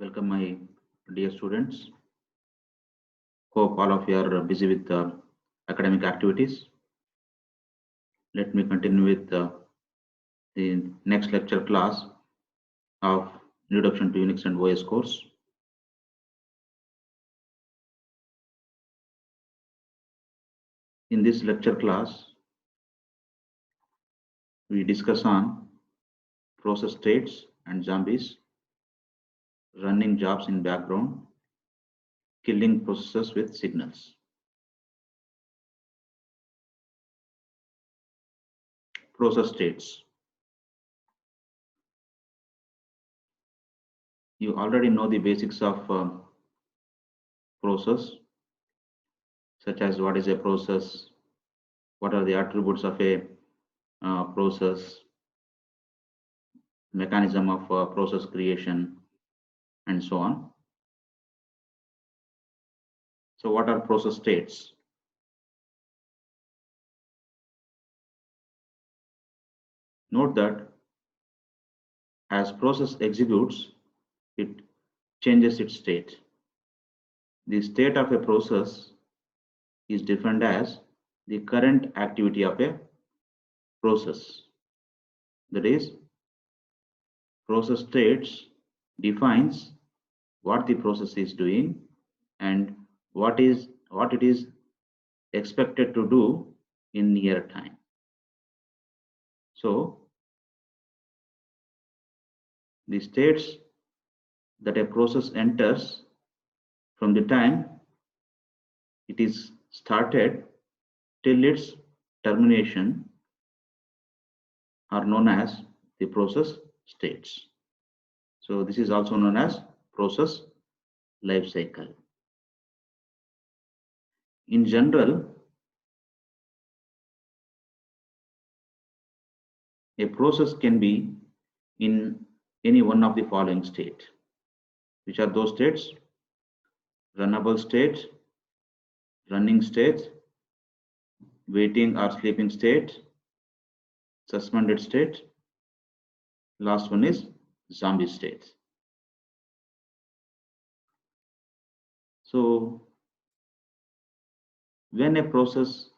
Welcome, my dear students. Hope all of you are busy with academic activities. Let me continue with the next lecture class of Introduction to Unix and OS course. In this lecture class, we discuss on process states and zombies, running jobs in background, killing processes with signals. Process states. You already know the basics of process, such as what is a process, what are the attributes of a process, mechanism of process creation, and so on. So what are process states? Note that as process executes, it changes its state. The state of a process is defined as the current activity of a process. That is, process states defines what the process is doing and what it is expected to do in near time. So the states that a process enters from the time it is started till its termination are known as the process states. So this is also known as process life cycle. In general, a process can be in any one of the following state. Which are those states? Runnable state, running state, waiting or sleeping state, suspended state. Last one is zombie state. So when a process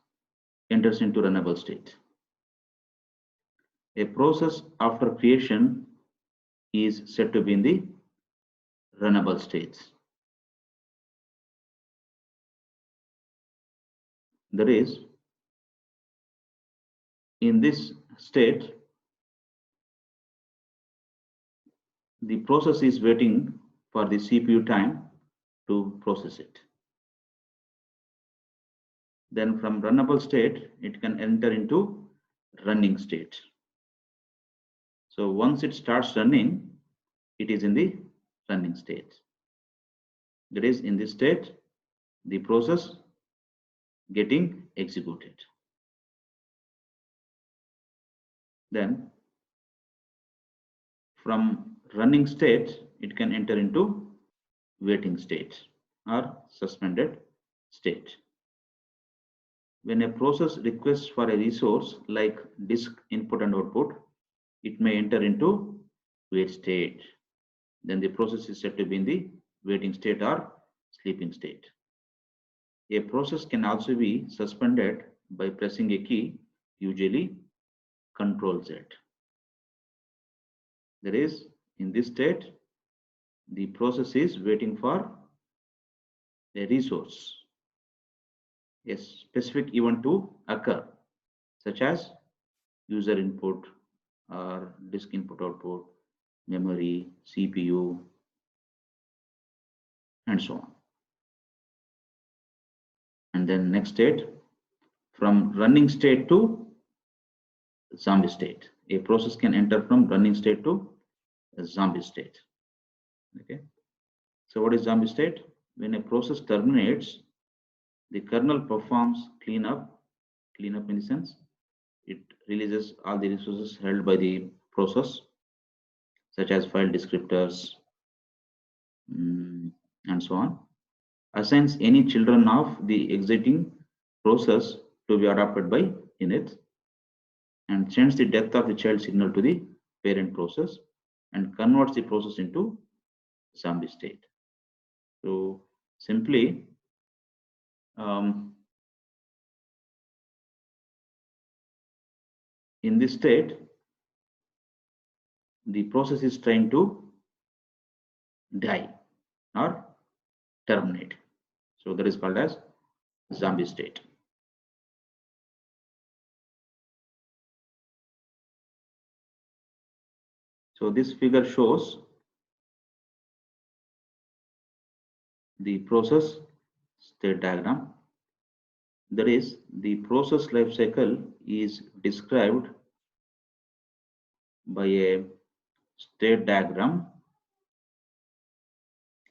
enters into runnable state, a process after creation is said to be in the runnable states. That is, in this state, the process is waiting for the CPU time to process it. Then from runnable state, it can enter into running state. So once it starts running, it is in the running state. That is, in this state, the process getting executed. Then from running state, it can enter into waiting state or suspended state. When a process requests for a resource like disk input and output, it may enter into wait state. Then the process is said to be in the waiting state or sleeping state. A process can also be suspended by pressing a key, usually Control Z. That is, in this state, the process is waiting for a resource, a specific event to occur, such as user input or disk input output, memory, CPU, and so on. And then next state, from running state to zombie state. A process can enter from running state to a zombie state. Okay. So what is zombie state? When a process terminates, the kernel performs cleanup. Cleanup in the sense, it releases all the resources held by the process, such as file descriptors and so on. Assigns any children of the exiting process to be adopted by init, and sends the death of the child signal to the parent process and converts the process into zombie state. So simply, in this state, the process is trying to die or terminate. So that is called as zombie state. So this figure shows the process state diagram. That is, the process life cycle is described by a state diagram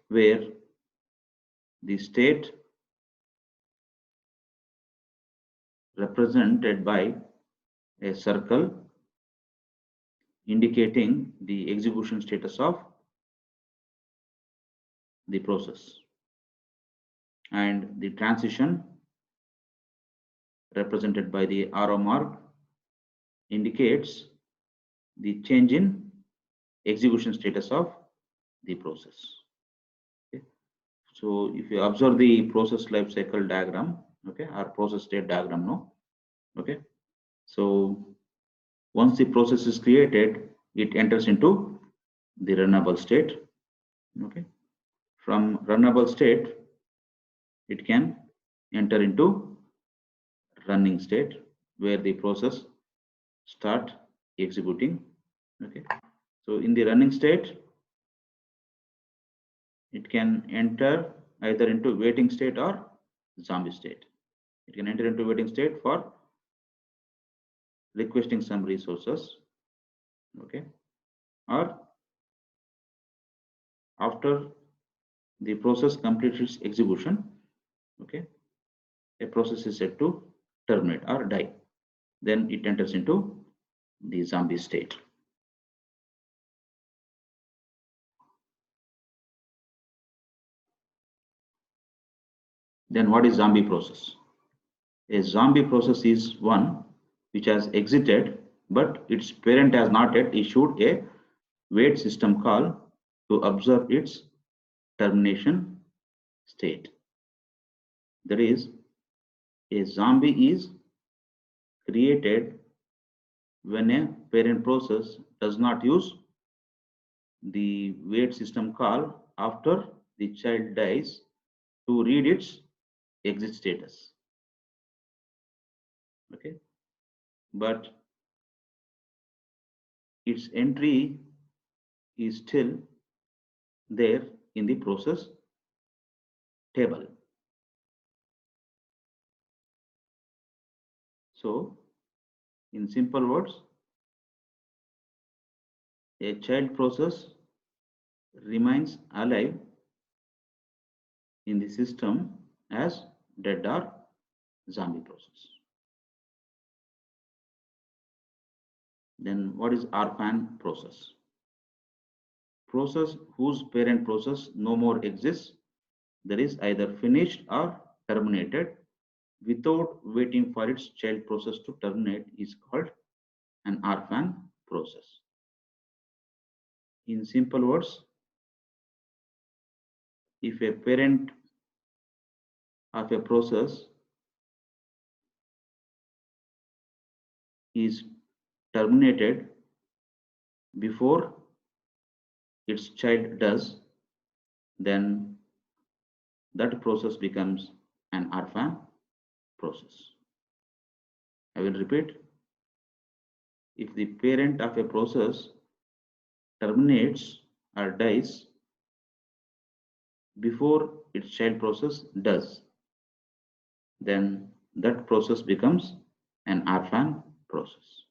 where the state represented by a circle indicating the execution status of the process, and the transition represented by the arrow mark indicates the change in execution status of the process. Okay. So if you observe the process life cycle diagram, okay, or process state diagram, no, okay. So once the process is created, it enters into the runnable state. Okay. From runnable state, it can enter into running state where the process start executing. Okay. So in the running state, it can enter either into waiting state or zombie state. It can enter into waiting state for requesting some resources, okay, or after the process completes its execution, okay, a process is set to terminate or die. Then it enters into the zombie state. Then what is zombie process? A zombie process is one which has exited, but its parent has not yet issued a wait system call to observe its termination state. That is, a zombie is created when a parent process does not use the wait system call after the child dies to read its exit status. Okay, but its entry is still there in the process table. So in simple words, a child process remains alive in the system as dead or zombie process. Then what is orphan process? Process whose parent process no more exists, that is either finished or terminated without waiting for its child process to terminate, is called an orphan process. In simple words, if a parent of a process is terminated before its child does, then that process becomes an orphan process. I will repeat. If the parent of a process terminates or dies before its child process does, then that process becomes an orphan process.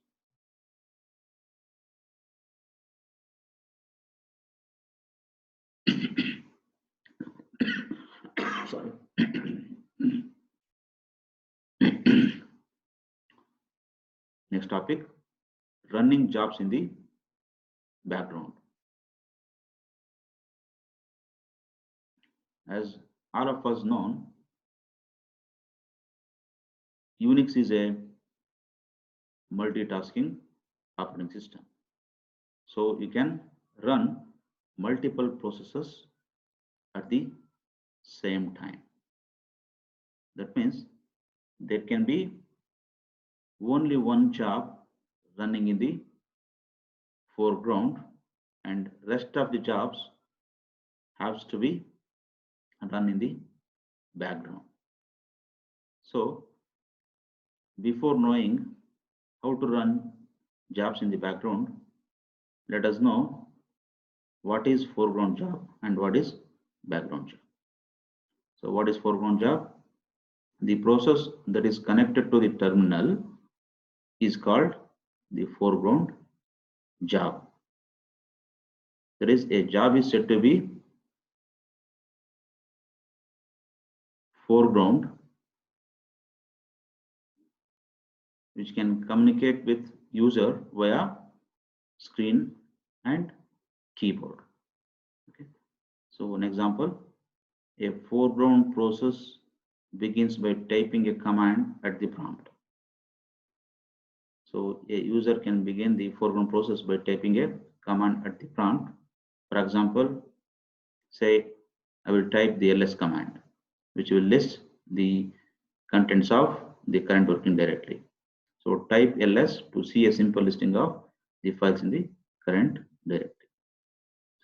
Sorry. Next topic, running jobs in the background. As all of us know, Unix is a multitasking operating system. So you can run multiple processes at the same time. That means there can be only one job running in the foreground and rest of the jobs has to be run in the background. So before knowing how to run jobs in the background, let us know what is foreground job and what is background job. So what is foreground job? The process that is connected to the terminal is called the foreground job. That is, a job is said to be foreground, which can communicate with user via screen and keyboard. Okay. So an example, a foreground process begins by typing a command at the prompt. So a user can begin the foreground process by typing a command at the prompt. For example, say I will type the ls command, which will list the contents of the current working directory. So type ls to see a simple listing of the files in the current directory.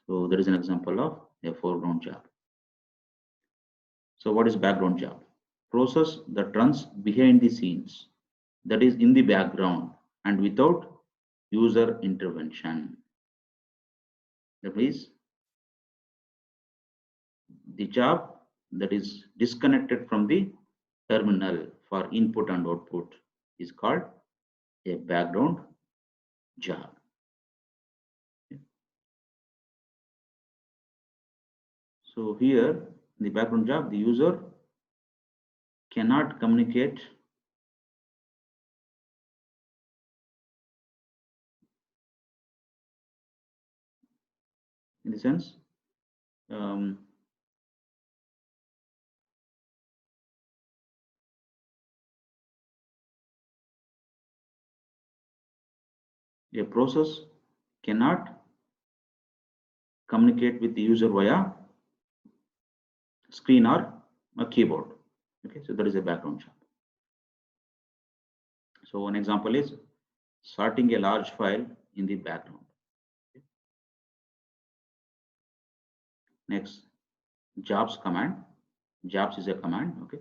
So that is an example of a foreground job. So what is background job? Process that runs behind the scenes, that is in the background and without user intervention. That means the job that is disconnected from the terminal for input and output is called a background job. So here the background job, the user cannot communicate in the sense a process cannot communicate with the user via screen or a keyboard. Okay, so that is a background job. So one example is sorting a large file in the background. Okay. Next, jobs command. Jobs is a command. Okay,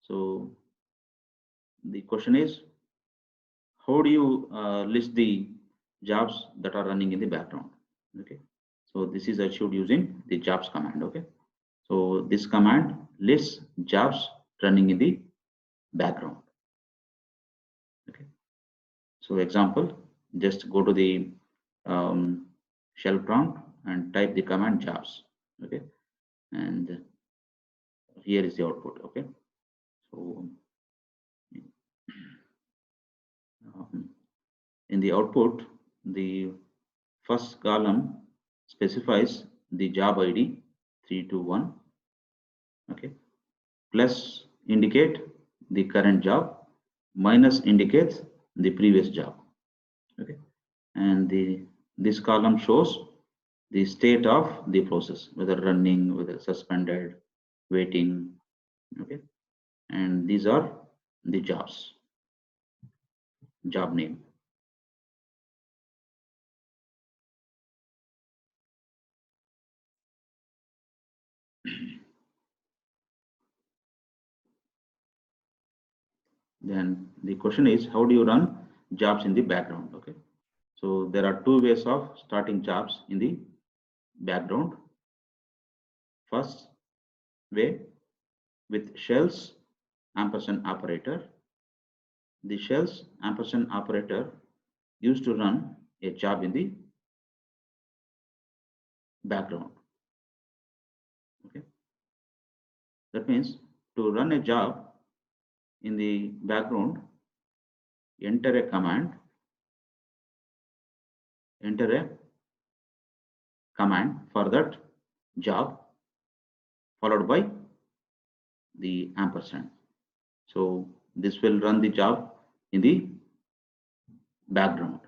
so the question is, how do you list the jobs that are running in the background? Okay, so this is achieved using the jobs command. Okay, so this command lists jobs running in the background. Okay, so example, just go to the shell prompt and type the command jobs. Okay, and here is the output. Okay, so in the output, the first column specifies the job ID 321. Okay, plus indicate the current job, minus indicates the previous job. Okay, and this column shows the state of the process, whether running, whether suspended, waiting. Okay, and these are the jobs, job name. Then the question is, how do you run jobs in the background? Okay, so there are two ways of starting jobs in the background. First way, with shells ampersand operator. The shells ampersand operator used to run a job in the background. Okay, that means to run a job in the background, enter a command, enter a command for that job followed by the ampersand. So this will run the job in the background.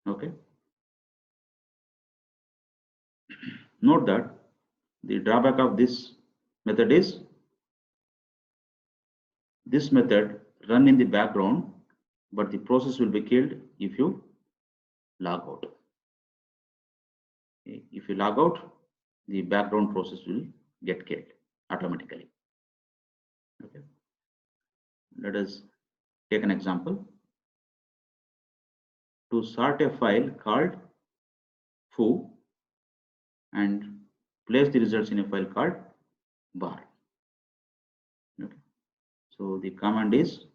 Okay, Note that the drawback of this method is this method run in the background, but the process will be killed if you log out. Okay. If you log out, the background process will get killed automatically. Okay. Let us take an example. To sort a file called foo and place the results in a file called bar. Okay. So the command is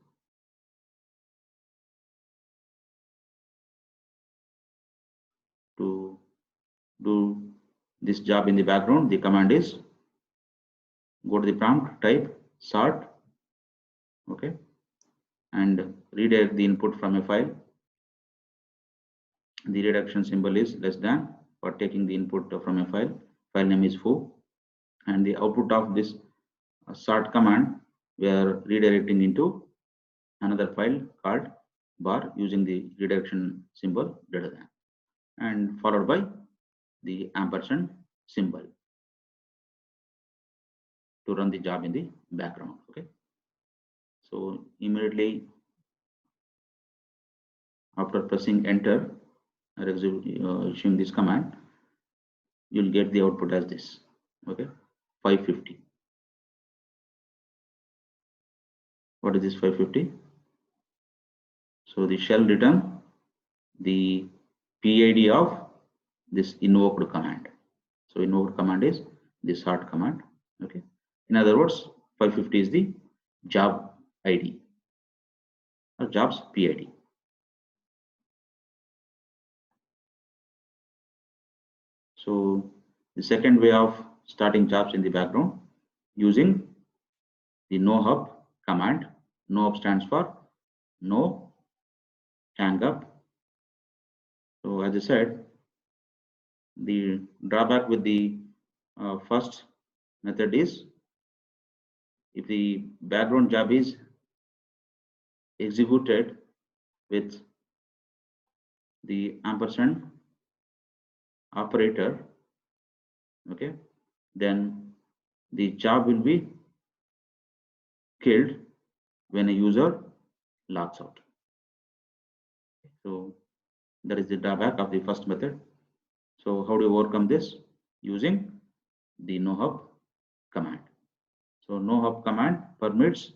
to do this job in the background. The command is go to the prompt, type sort, okay, and redirect the input from a file. The reduction symbol is less than for taking the input from a file. File name is foo, and the output of this sort command we are redirecting into another file called bar using the redirection symbol greater than, and followed by the ampersand symbol to run the job in the background. Okay, so immediately after pressing enter or issuing this command, you'll get the output as this. Okay, 550. What is this 550? So the shell return the PID of this invoked command. So invoked command is the sort command. Okay, in other words, 550 is the job ID or job's PID. So the second way of starting jobs in the background using the no-hub command. No-hub stands for no hang up. So as I said, the drawback with the first method is if the background job is executed with the ampersand operator, okay, then the job will be killed when a user logs out. So that is the drawback of the first method. So how do you overcome this? Using the no-hub command. So no-hub command permits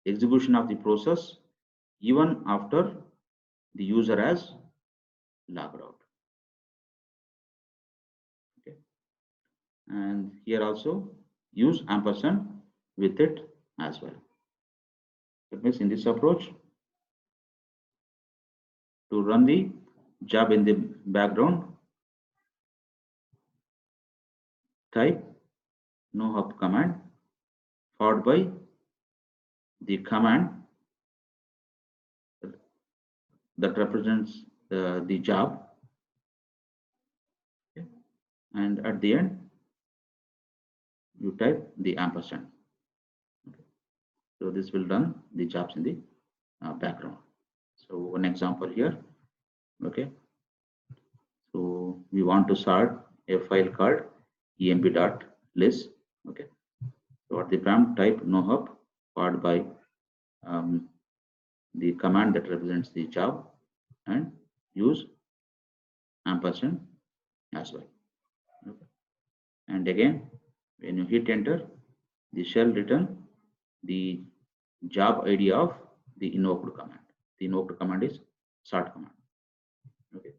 execution of the process even after the user has logged out. Okay, and here also use ampersand with it as well. That means in this approach, to run the job in the background, type no-hub command followed by the command that represents the job, okay, and at the end you type the ampersand. Okay. So this will run the jobs in the background. So one example here. Okay, so we want to sort a file called emp.list. Okay, so at the prompt type no-hub followed by the command that represents the job and use ampersand as well. Okay. And again, when you hit enter, the shell return the job ID of the invoked command. The invoked command is sort command. Okay,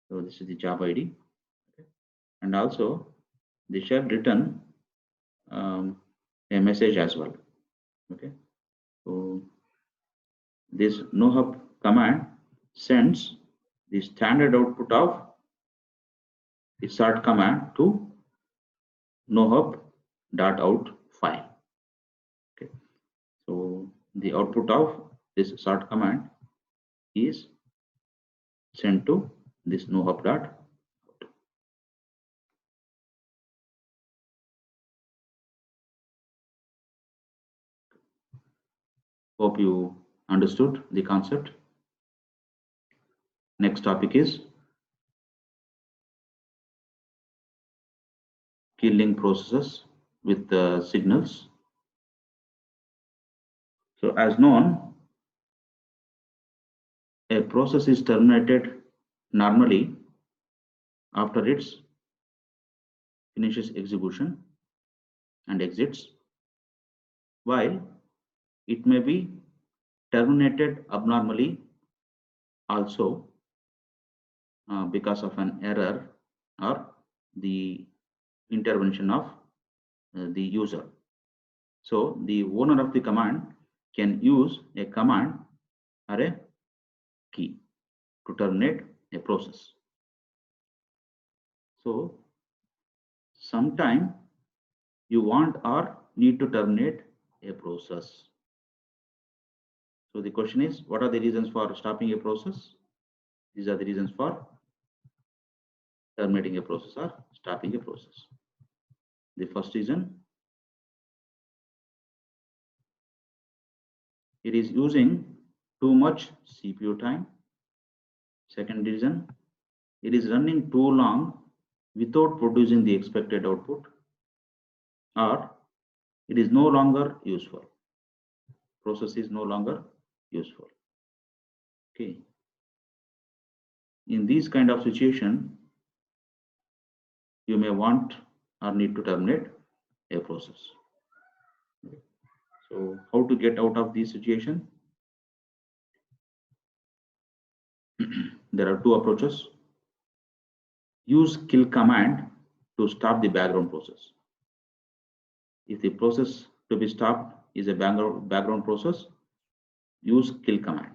so this is the job ID. Okay. And also the shell return a message as well. Okay, so this no-hub command sends the standard output of the sort command to no-hub.out file. Okay, so the output of this sort command is sent to this no-hub.out. Hope you understood the concept. Next topic is key link processes with signals. So as known, a process is terminated normally after it finishes execution and exits, while it may be terminated abnormally also because of an error or the intervention of the user. So the owner of the command can use a command or a key to terminate a process. So sometime you want or need to terminate a process. So the question is, what are the reasons for stopping a process? These are the reasons for terminating a process or stopping a process. The first reason, it is using too much CPU time. Second reason, it is running too long without producing the expected output, or it is no longer useful. Process is no longer useful. Okay. In these kind of situation, you may want or need to terminate a process. So how to get out of this situation? There are two approaches. Use kill command to stop the background process. If the process to be stopped is a background process, use kill command.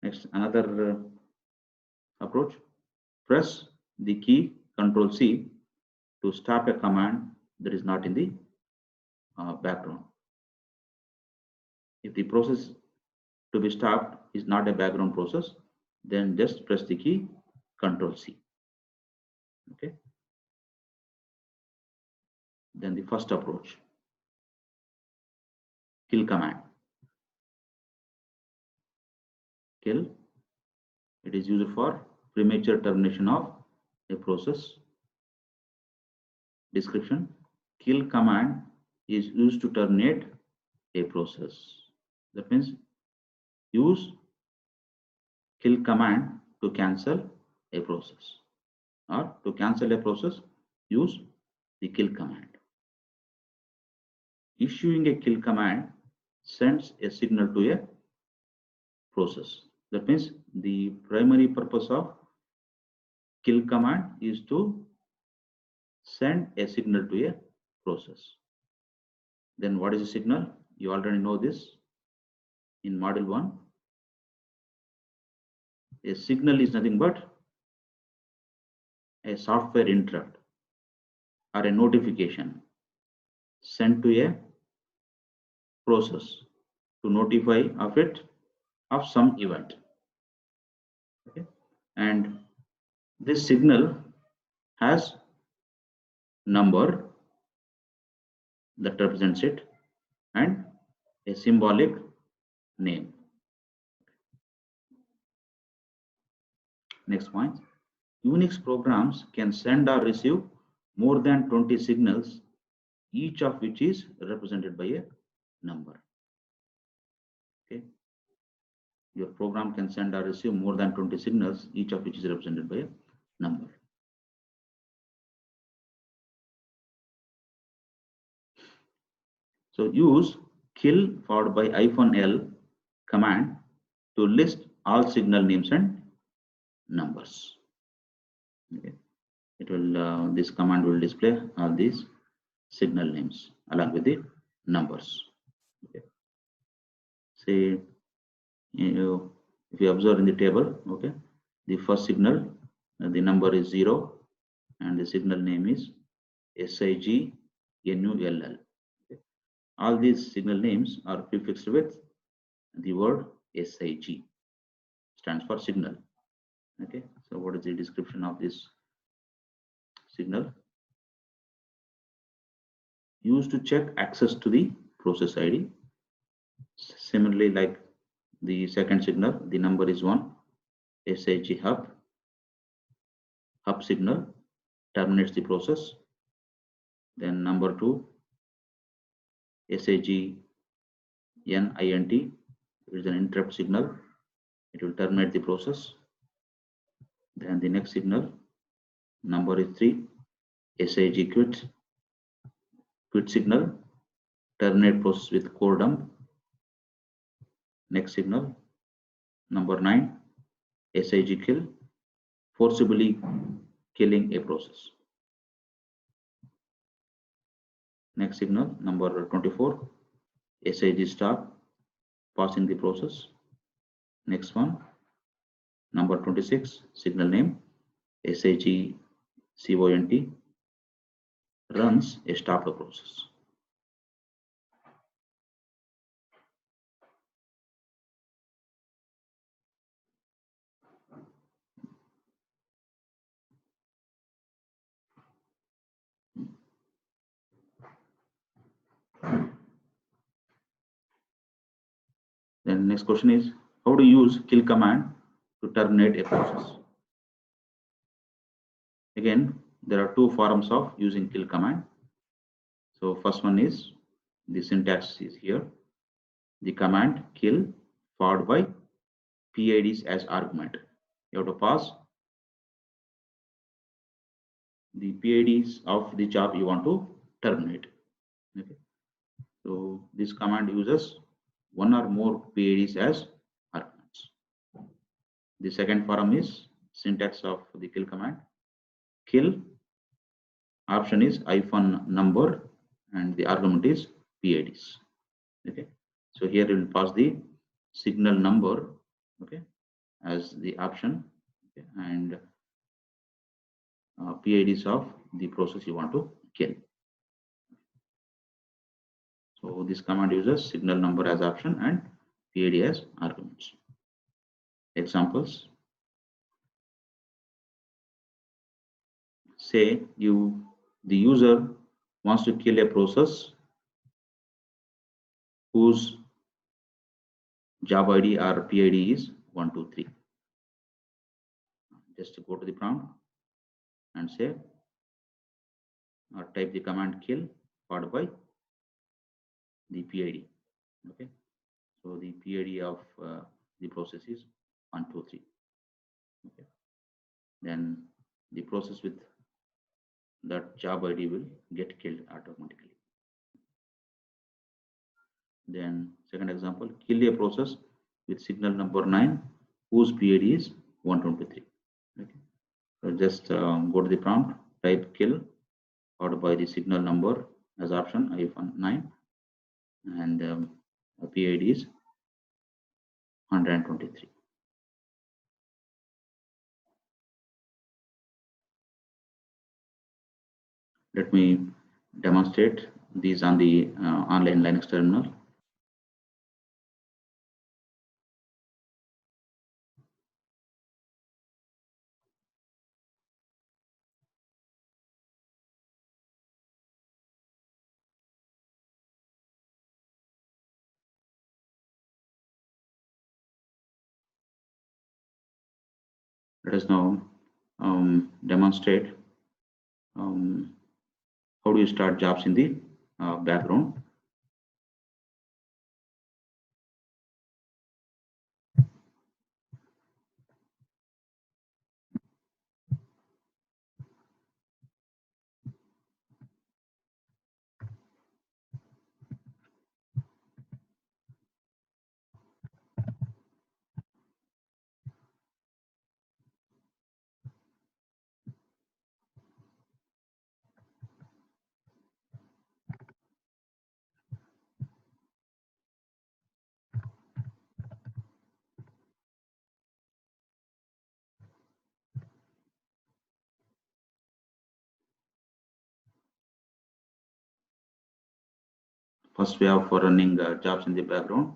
Next, another approach, press the key Control C to stop a command that is not in the background. If the process to be stopped is not a background process, then just press the key Control C. Okay. Then the first approach, kill command. Kill, it is used for premature termination of a process. Description, kill command is used to terminate a process. That means use kill command to cancel a process, or to cancel a process, use the kill command. Issuing a kill command sends a signal to a process. That means the primary purpose of kill command is to send a signal to a process. Then what is a signal? You already know this in module 1. A signal is nothing but a software interrupt or a notification sent to a process to notify of it of some event. Okay. And this signal has number that represents it and a symbolic name. Next point, Unix programs can send or receive more than 20 signals, each of which is represented by a number. Okay. Your program can send or receive more than 20 signals, each of which is represented by a number. So use kill followed by -L command to list all signal names and numbers. Okay. It will this command will display all these signal names along with the numbers. Okay. Say if you observe in the table, okay, the first signal, the number is 0 and the signal name is SIGNULL. Okay. All these signal names are prefixed with the word SIG, stands for signal. Okay, so what is the description of this signal? Used to check access to the process ID. Similarly, like the second signal, the number is 1, SIG hub signal. terminates the process. Then number 2, SAGNINT is an interrupt signal. It will terminate the process. Then the next signal, number is 3, SAG quit signal, terminate process with core dump. Next signal, number 9, SAG kill, forcibly killing a process. Next signal, number 24, SAG stop, passing the process. Next one, number 26, signal name, SAG CONT, runs a stop the process. Then next question is, how to use kill command to terminate a process? Again, there are 2 forms of using kill command. So first one is, the syntax is here. The command kill followed by PIDs as argument. You have to pass the PIDs of the job you want to terminate. Okay. So this command uses 1 or more PIDs as arguments. The second form is syntax of the kill command. Kill option is hyphen number and the argument is PIDs. Okay. So here we will pass the signal number, okay, as the option, okay, and PIDs of the process you want to kill. So this command uses signal number as option and PID as arguments. Examples. Say the user wants to kill a process whose job ID or PID is 1, 2, 3. Just go to the prompt and say, or type the command kill followed by the PID. Okay, so the PID of the process is 1, 2, 3. Okay, then the process with that job ID will get killed automatically. Then second example, kill a process with signal number 9 whose PID is 1, 2, 3. Okay, so just go to the prompt, type kill followed by the signal number as option -9 and PID is 123. Let me demonstrate these on the online Linux terminal. Let us now demonstrate how do you start jobs in the background. First, we have for running jobs in the background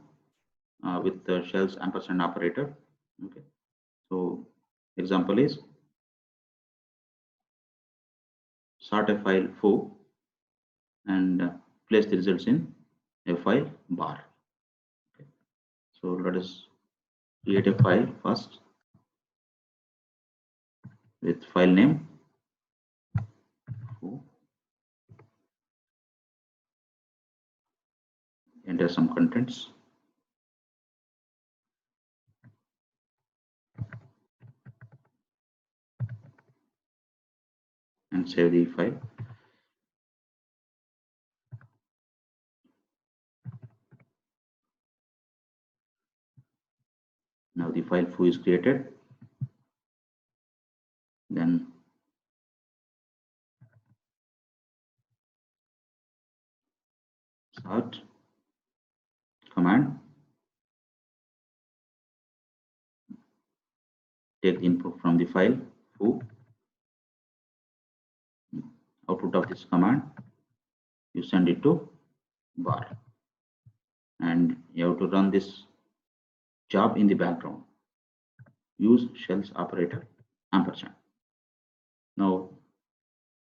with the shells ampersand operator. Okay, so example is sort a file foo and place the results in a file bar. Okay, so let us create a file first with file name enter some contents, and save the file. Now the file foo is created. Then start command, take the input from the file foo. Output of this command, you send it to bar, and you have to run this job in the background. Use shells operator ampersand. Now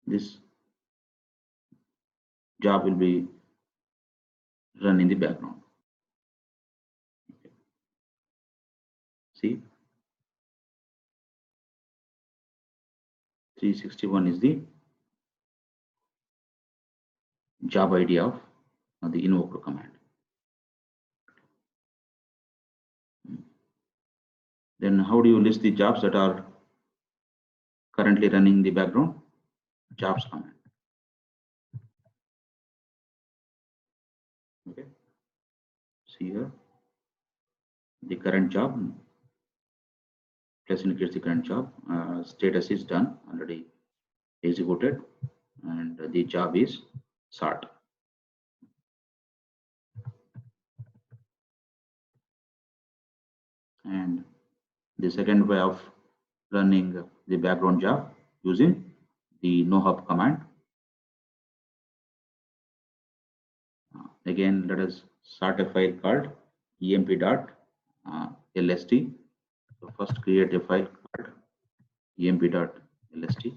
this job will be run in the background. See, 361 is the job ID of the invoker command. Then how do you list the jobs that are currently running in the background? Jobs command. Okay. See here, the current job, plus indicates the current job. Status is done, already executed, and the job is sort. And the second way of running the background job using the nohub command. Again, let us start a file called emp.lst. So first create a file called emp.lst.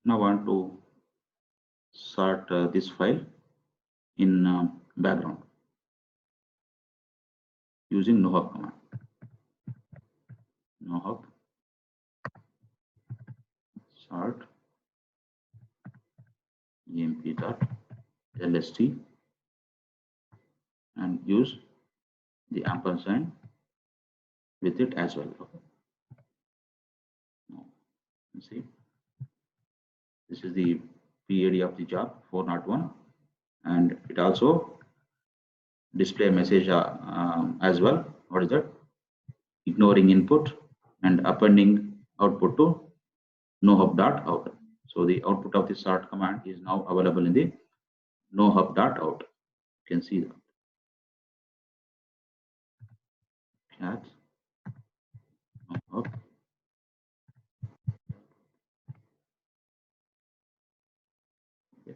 Now I want to sort this file in background using nohub command. Nohub sort emp.lst and use the ampersand with it as well. Okay. Now, see, this is the PID of the job 401, and it also display a message as well. What is that? Ignoring input and appending output to nohub.out. So the output of the sort command is now available in the nohub.out. You can see that. Cat nohub. Okay.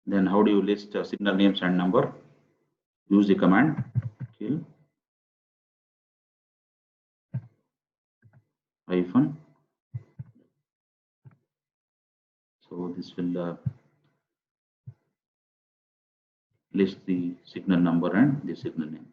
Then how do you list signal names and number? Use the command kill hyphen. So this will list the signal number and the signal name.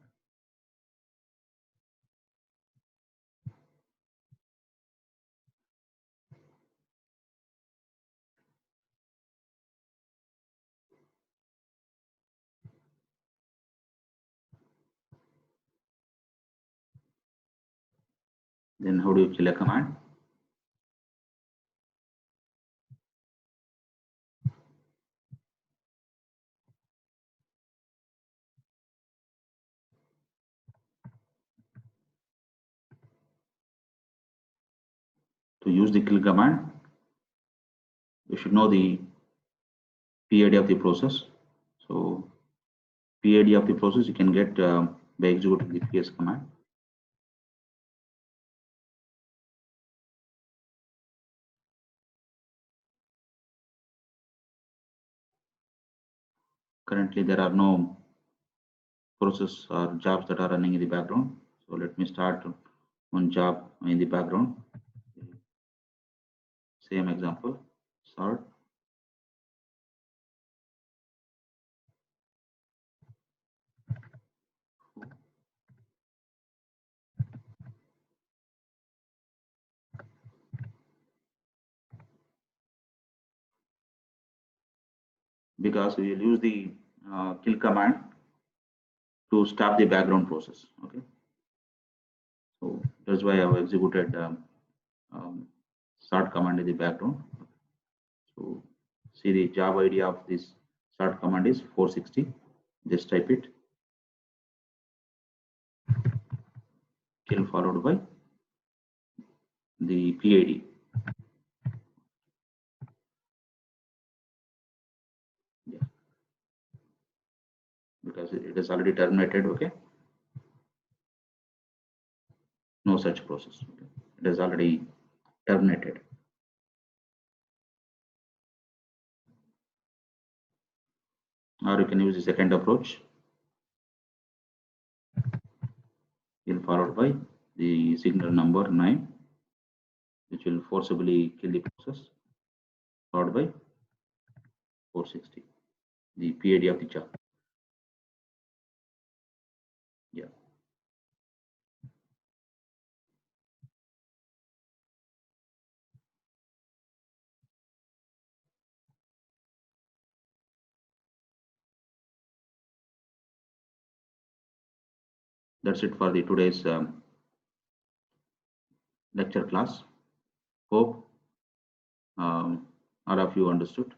Then how do you kill a command? to use the kill command, you should know the PID of the process. So PID of the process you can get by executing the PS command. Currently there are no process or jobs that are running in the background. So let me start one job in the background. Same example, sort. Because we will use the kill command to stop the background process. Okay, so that's why I have executed start command in the background. So see the job ID of this start command is 460. Just type it, kill followed by the PID. Yeah, because it is already terminated. Okay, no such process. Okay? It is already terminated. Or you can use the second approach, kill followed by the signal number 9, which will forcibly kill the process, followed by 460, the PID of the job. Yeah, that's it for the today's lecture class. Hope all of you understood.